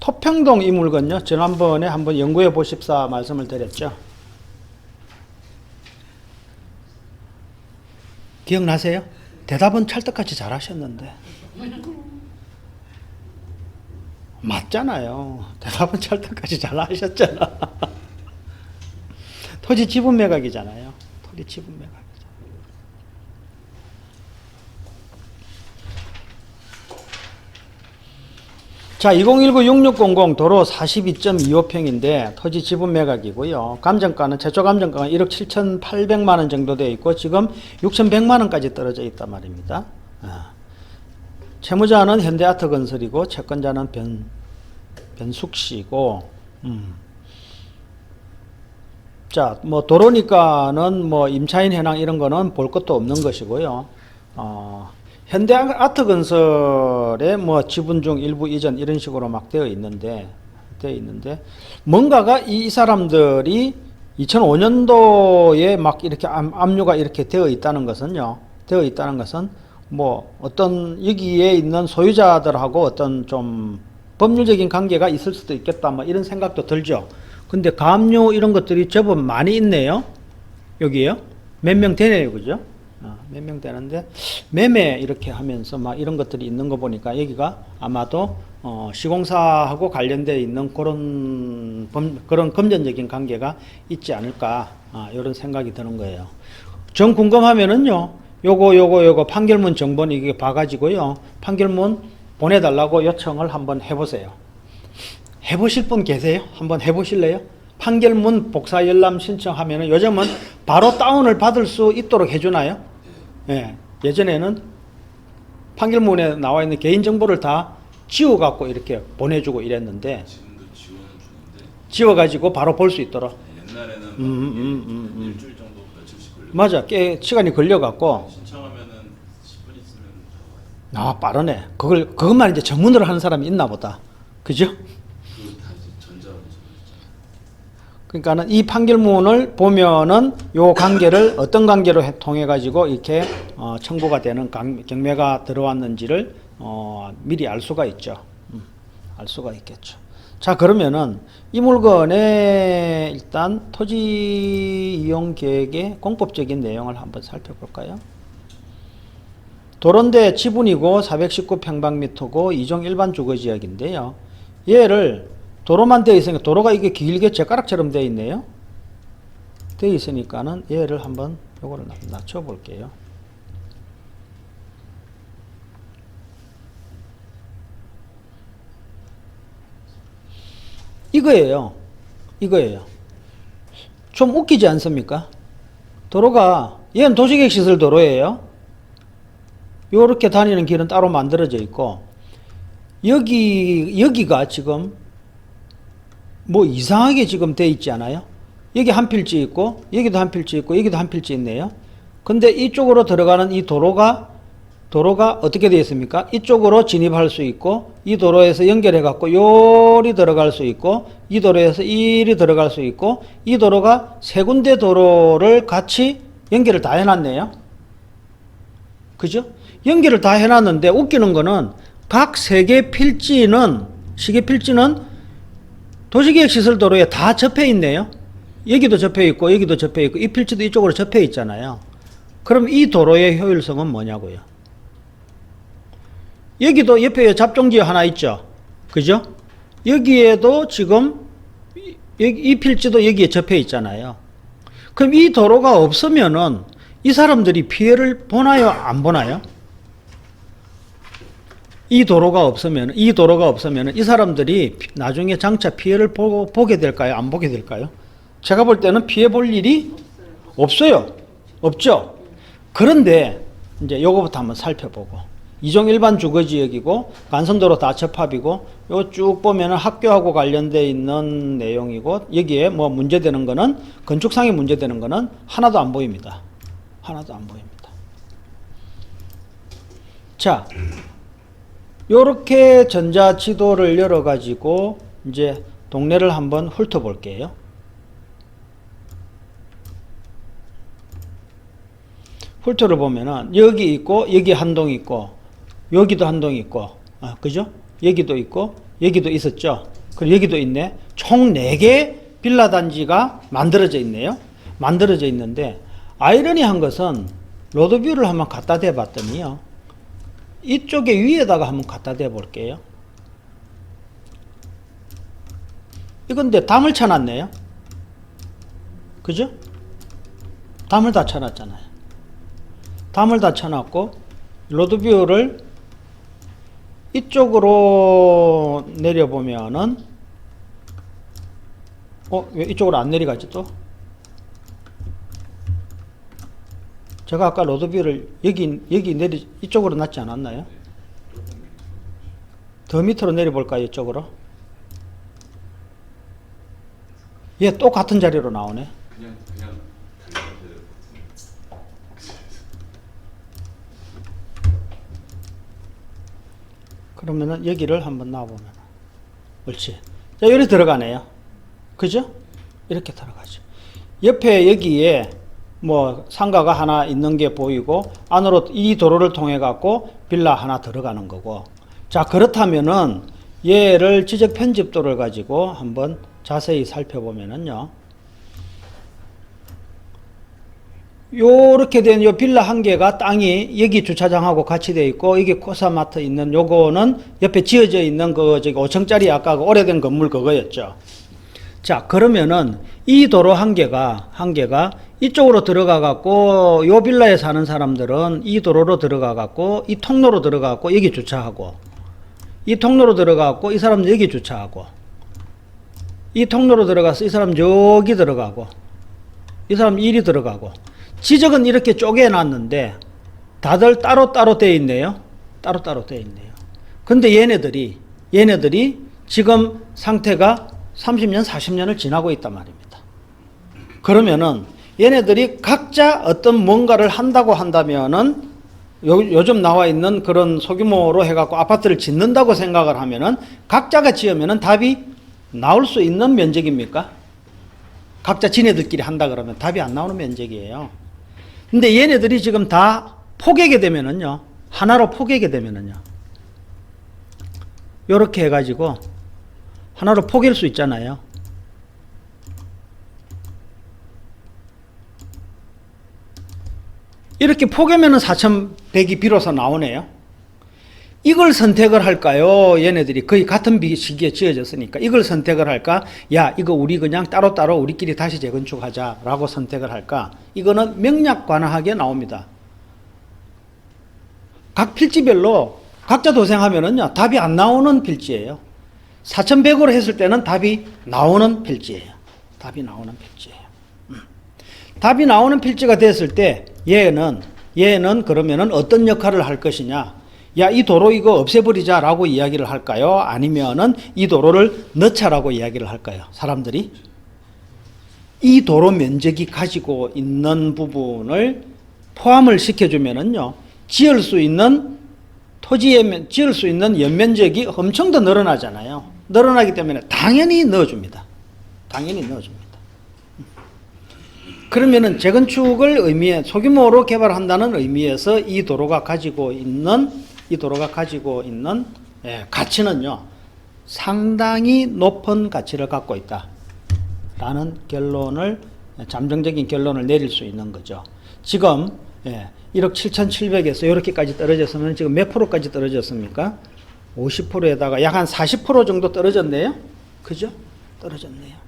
토평동 이 물건요. 지난번에 한번 연구해 보십사 말씀을 드렸죠. 기억나세요? 대답은 찰떡같이 잘하셨는데. 맞잖아요. 대답은 찰떡같이 잘하셨잖아. 토지 지분 매각이잖아요. 토지 지분 매각. 자, 2019-6600 도로 42.25평인데 토지 지분 매각이고요. 감정가는 최초 감정가가 1억 7,800만 원 정도 되어 있고 지금 6,100만 원까지 떨어져 있단 말입니다. 채무자는 현대아트건설이고 채권자는 변숙씨고 자, 뭐 도로니까는 뭐 임차인 현황 이런 거는 볼 것도 없는 것이고요. 현대아트건설의 뭐 지분 중 일부 이전 이런 식으로 막 되어 있는데 뭔가가 이 사람들이 2005년도에 막 이렇게 압류가 이렇게 되어 있다는 것은요. 뭐 어떤 여기에 있는 소유자들하고 어떤 좀 법률적인 관계가 있을 수도 있겠다 뭐 이런 생각도 들죠. 근데 가압류 이런 것들이 제법 많이 있네요. 여기에요. 몇 명 되네요. 그죠? 몇 명 되는데 매매 이렇게 하면서 막 이런 것들이 있는 거 보니까 여기가 아마도 시공사하고 관련되어 있는 그런 금전적인 관계가 있지 않을까 이런 생각이 드는 거예요. 정 궁금하면은요 요거 판결문 정본 이게 봐가지고요 판결문 보내달라고 요청을 한번 해보세요. 해보실 분 계세요? 한번 해보실래요? 판결문 복사 열람 신청하면은 요즘은 바로 다운을 받을 수 있도록 해주나요? 예, 예전에는 판결문에 나와 있는 개인정보를 다 지워갖고 이렇게 보내주고 이랬는데 지금도 지원은 주는데 지워가지고 바로 볼 수 있도록. 옛날에는 일주일 정도 며칠씩 걸려. 맞아, 꽤 시간이 걸려갖고. 신청하면은 10분 있으면 다 와요. 빠르네. 그것만 이제 전문으로 하는 사람이 있나 보다. 그죠? 그거 다 이제 전자로 전했잖아요. 그러니까는 이 판결문을 보면은 요 관계를 어떤 관계로 통해 가지고 이렇게 청구가 되는 경매가 들어왔는지를 미리 알 수가 있죠. 알 수가 있겠죠. 자, 그러면은 이 물건의 일단 토지 이용 계획의 공법적인 내용을 한번 살펴볼까요? 도로인데 지분이고 419평방미터고 2종 일반 주거지역인데요. 얘를 도로만 되어 있으니까 도로가 이게 길게 젓가락처럼 되어 있네요. 되어 있으니까는 얘를 한번 요거를 낮춰 볼게요. 이거예요. 좀 웃기지 않습니까? 도로가 얘는 도시계획시설 도로예요. 요렇게 다니는 길은 따로 만들어져 있고 여기가 지금 뭐 이상하게 지금 돼 있지 않아요? 여기 한 필지 있고 여기도 한 필지 있고 여기도 한 필지 있네요. 근데 이쪽으로 들어가는 이 도로가 어떻게 되어 있습니까? 이쪽으로 진입할 수 있고 이 도로에서 연결해 갖고 요리 들어갈 수 있고 이 도로에서 이리 들어갈 수 있고 이 도로가 세 군데 도로를 같이 연결을 다 해놨네요. 그죠? 연결을 다 해놨는데 웃기는 거는 각 세 개 필지는 시계 필지는 도시계획시설 도로에 다 접해 있네요. 여기도 접해 있고 여기도 접해 있고 이 필지도 이쪽으로 접해 있잖아요. 그럼 이 도로의 효율성은 뭐냐고요? 여기도 옆에 잡종지역 하나 있죠. 그죠? 여기에도 지금 이 필지도 여기에 접해 있잖아요. 그럼 이 도로가 없으면은 이 사람들이 피해를 보나요? 안 보나요? 이 도로가 없으면 이 사람들이 나중에 장차 피해를 보게 될까요? 안 보게 될까요? 제가 볼 때는 피해 볼 일이 없어요. 없죠? 그런데 이제 요거부터 한번 살펴보고 2종 일반 주거지역이고 간선도로 다 접합이고 요 쭉 보면은 학교하고 관련돼 있는 내용이고 여기에 뭐 문제되는 거는 건축상에 문제되는 거는 하나도 안 보입니다. 하나도 안 보입니다. 자, 요렇게 전자지도를 열어가지고 이제 동네를 한번 훑어볼게요. 훑어를 보면은 여기 있고 여기 한 동 있고 여기도 한 동 있고 그죠? 여기도 있고 여기도 있었죠. 그리고 여기도 있네. 총 4개 빌라 단지가 만들어져 있네요. 만들어져 있는데 아이러니한 것은 로드뷰를 한번 갖다 대 봤더니요. 이쪽에 위에다가 한번 갖다 대 볼게요. 이건데 담을 쳐놨네요. 그죠? 담을 다 쳐놨잖아요. 담을 다 쳐놨고 로드뷰를 이쪽으로 내려보면은 왜 이쪽으로 안 내려가지 또? 제가 아까 로드뷰를 여기 이쪽으로 놨지 않았나요? 더 밑으로 내려볼까요? 이쪽으로? 얘 또 같은 자리로 나오네. 그냥 그러면은 여기를 한번 놔보면 옳지. 자, 여기 들어가네요. 그죠? 이렇게 들어가죠. 옆에 여기에 뭐 상가가 하나 있는 게 보이고 안으로 이 도로를 통해 갖고 빌라 하나 들어가는 거고. 자, 그렇다면은 얘를 지적 편집도를 가지고 한번 자세히 살펴보면은요. 요렇게 된 요 빌라 한 개가 땅이 여기 주차장하고 같이 되어 있고 여기 코사마트 있는 요거는 옆에 지어져 있는 그 저기 5층짜리 아까 그 오래된 건물 그거였죠. 자, 그러면은 이 도로 한 개가 이쪽으로 들어가 갖고 요 빌라에 사는 사람들은 이 도로로 들어가 갖고 이 통로로 들어가 갖고 여기 주차하고 이 통로로 들어가 갖고 이 사람들 여기 주차하고 이 통로로 들어가서 이 사람 여기 들어가고 이 사람 이리 들어가고 지적은 이렇게 쪼개놨는데 다들 따로따로 되어 있네요. 따로따로 되어 있네요. 근데 얘네들이 지금 상태가 30년, 40년을 지나고 있단 말입니다. 그러면은 얘네들이 각자 어떤 뭔가를 한다고 한다면은 요즘 나와 있는 그런 소규모로 해갖고 아파트를 짓는다고 생각을 하면은 각자가 지으면은 답이 나올 수 있는 면적입니까? 각자 지네들끼리 한다 그러면 답이 안 나오는 면적이에요. 근데 얘네들이 지금 다 포개게 되면은요, 하나로 포개게 되면은요, 요렇게 해가지고 하나로 포갤 수 있잖아요. 이렇게 포개면은 4100이 비로소 나오네요. 이걸 선택을 할까요? 얘네들이 거의 같은 시기에 지어졌으니까 이걸 선택을 할까? 야, 이거 우리 그냥 따로따로 우리끼리 다시 재건축하자 라고 선택을 할까? 이거는 명약관하게 나옵니다. 각 필지별로 각자 도생하면은요, 답이 안 나오는 필지예요. 4100으로 했을 때는 답이 나오는 필지예요. 답이 나오는 필지예요. 답이 나오는 필지가 됐을 때 얘는 그러면은 어떤 역할을 할 것이냐? 야, 이 도로 이거 없애버리자라고 이야기를 할까요? 아니면은 이 도로를 넣자라고 이야기를 할까요? 사람들이 이 도로 면적이 가지고 있는 부분을 포함을 시켜주면은요, 지을 수 있는 연면적이 엄청 더 늘어나잖아요. 늘어나기 때문에 당연히 넣어줍니다. 당연히 넣어줍니다. 그러면은 재건축을 소규모로 개발한다는 의미에서 이 도로가 가지고 있는 가치는요, 상당히 높은 가치를 갖고 있다라는 잠정적인 결론을 내릴 수 있는 거죠. 지금 1억 7,700에서 이렇게까지 떨어졌으면 지금 몇 프로까지 떨어졌습니까? 50%에다가 약 한 40% 정도 떨어졌네요. 그죠? 떨어졌네요.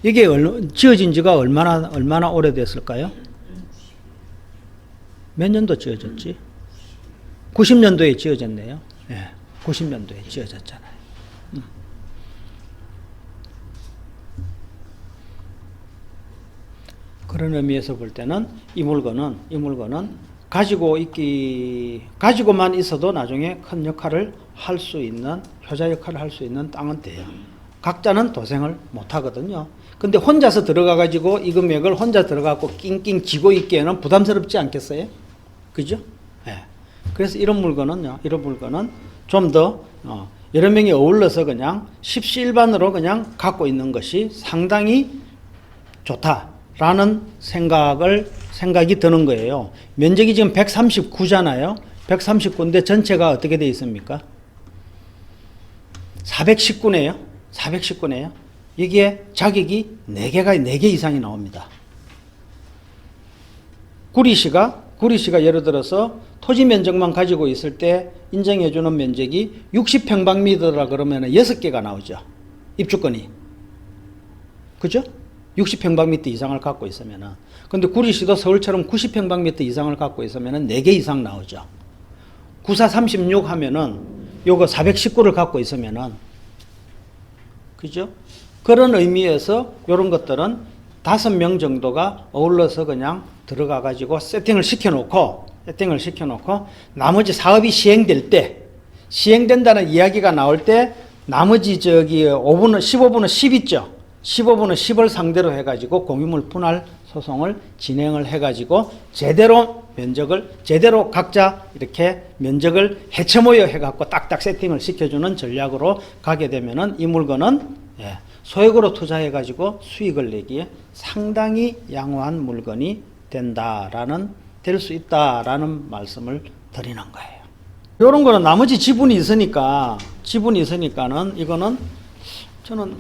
이게 지어진 지가 얼마나 오래됐을까요? 몇 년도 지어졌지? 90년도에 지어졌네요. 90년도에 지어졌잖아요. 그런 의미에서 볼 때는 이 물건은 가지고만 있어도 나중에 큰 역할을 할 수 있는, 효자 역할을 할 수 있는 땅은 돼요. 각자는 도생을 못 하거든요. 근데 혼자서 들어가가지고 이 금액을 혼자 들어가고 낑낑 쥐고 있기에는 부담스럽지 않겠어요? 그죠? 그래서 이런 물건은 좀 더 여러 명이 어울러서 그냥 십시일반으로 그냥 갖고 있는 것이 상당히 좋다라는 생각이 드는 거예요. 면적이 지금 139잖아요. 139인데 전체가 어떻게 되어 있습니까? 419네요. 419네요. 이게 자격이 4개 이상이 나옵니다. 구리시가 예를 들어서 토지 면적만 가지고 있을 때 인정해주는 면적이 60평방미터라 그러면 6개가 나오죠. 입주권이. 그죠? 60평방미터 이상을 갖고 있으면은. 근데 구리시도 서울처럼 90평방미터 이상을 갖고 있으면은 4개 이상 나오죠. 9436 하면은 요거 419를 갖고 있으면은. 그죠? 그런 의미에서 요런 것들은 5명 정도가 어울러서 그냥 들어가 가지고 세팅을 시켜놓고 나머지 사업이 시행된다는 이야기가 나올 때 나머지 5분의 15분의 10 있죠. 15분의 10을 상대로 해가지고 공유물 분할 소송을 진행을 해가지고 제대로 각자 이렇게 면적을 해쳐 모여 해갖고 딱딱 세팅을 시켜주는 전략으로 가게 되면은 이 물건은 소액으로 투자해가지고 수익을 내기에 상당히 양호한 물건이 될 수 있다라는 말씀을 드리는 거예요. 이런 거는 나머지 지분이 있으니까는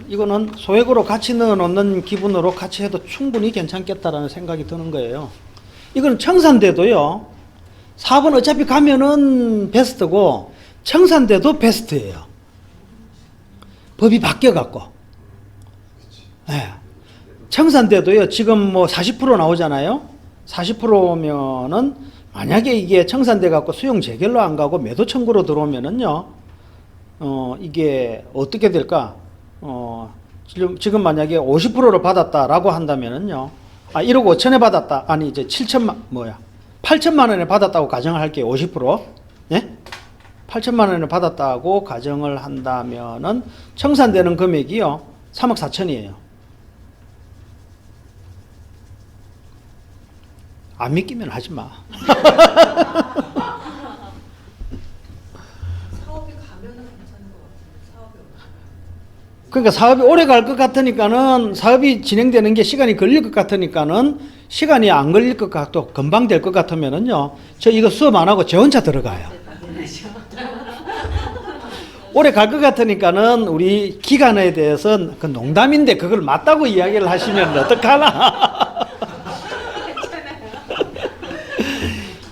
이거는 소액으로 같이 넣어놓는 기분으로 같이 해도 충분히 괜찮겠다라는 생각이 드는 거예요. 이건 청산돼도요. 사업은 어차피 가면은 베스트고 청산돼도 베스트예요. 법이 바뀌어갖고. 네. 청산돼도요. 지금 뭐 40% 나오잖아요. 40%면은 만약에 이게 청산돼 갖고 수용 재결로 안 가고 매도 청구로 들어오면은요. 이게 어떻게 될까? 지금 만약에 50%를 받았다라고 한다면은요. 1억 5천에 받았다. 아니 이제 8천만 원에 받았다고 가정을 할게요. 50%. 예? 8천만 원을 받았다고 가정을 한다면은 청산되는 금액이요. 3억 4천이에요. 안 믿기면 하지 마. 사업이 가면은 괜찮은 것 같은데 사업이 없어요. 그러니까 사업이 오래 갈 것 같으니까는 사업이 진행되는 게 시간이 걸릴 것 같으니까는 시간이 안 걸릴 것 같고 금방 될 것 같으면은요. 저 이거 수업 안 하고 저 혼자 들어가요. 오래 갈 것 같으니까는 우리 기간에 대해서 그 농담인데 그걸 맞다고 이야기를 하시면 어떡하나.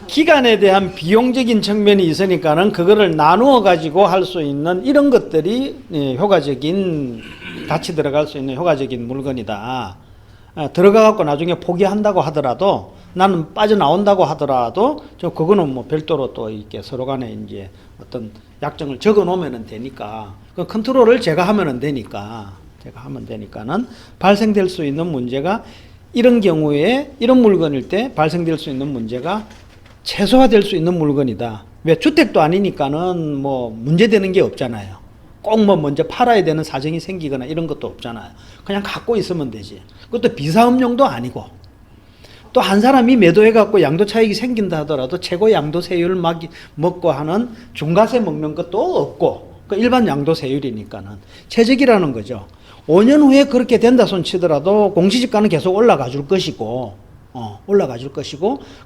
기간에 대한 비용적인 측면이 있으니까는 그거를 나누어 가지고 할 수 있는 이런 것들이 효과적인 같이 들어갈 수 있는 효과적인 물건이다. 들어가 갖고 나중에 포기한다고 하더라도 나는 빠져나온다고 하더라도 그거는 뭐 별도로 또 이렇게 서로 간에 이제 어떤 약정을 적어 놓으면 되니까 그 컨트롤을 제가 하면 되니까는 발생될 수 있는 문제가 이런 경우에 이런 물건일 때 발생될 수 있는 문제가 최소화될 수 있는 물건이다. 왜 주택도 아니니까는 뭐 문제되는 게 없잖아요. 꼭 뭐 먼저 팔아야 되는 사정이 생기거나 이런 것도 없잖아요. 그냥 갖고 있으면 되지. 그것도 비사업용도 아니고 또 한 사람이 매도해 갖고 양도 차익이 생긴다 하더라도 최고 양도세율 먹고 하는 중과세 먹는 것도 없고 그 일반 양도세율이니까는 최적이라는 거죠. 5년 후에 그렇게 된다 손 치더라도 공시지가는 계속 올라가 줄 것이고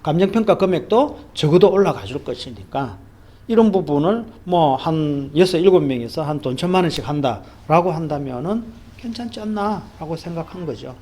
감정평가 금액도 적어도 올라가 줄 것이니까 이런 부분을 뭐 한 6, 7명이서 한 돈 1,000만 원씩 한다라고 한다면은 괜찮지 않나 라고 생각한 거죠.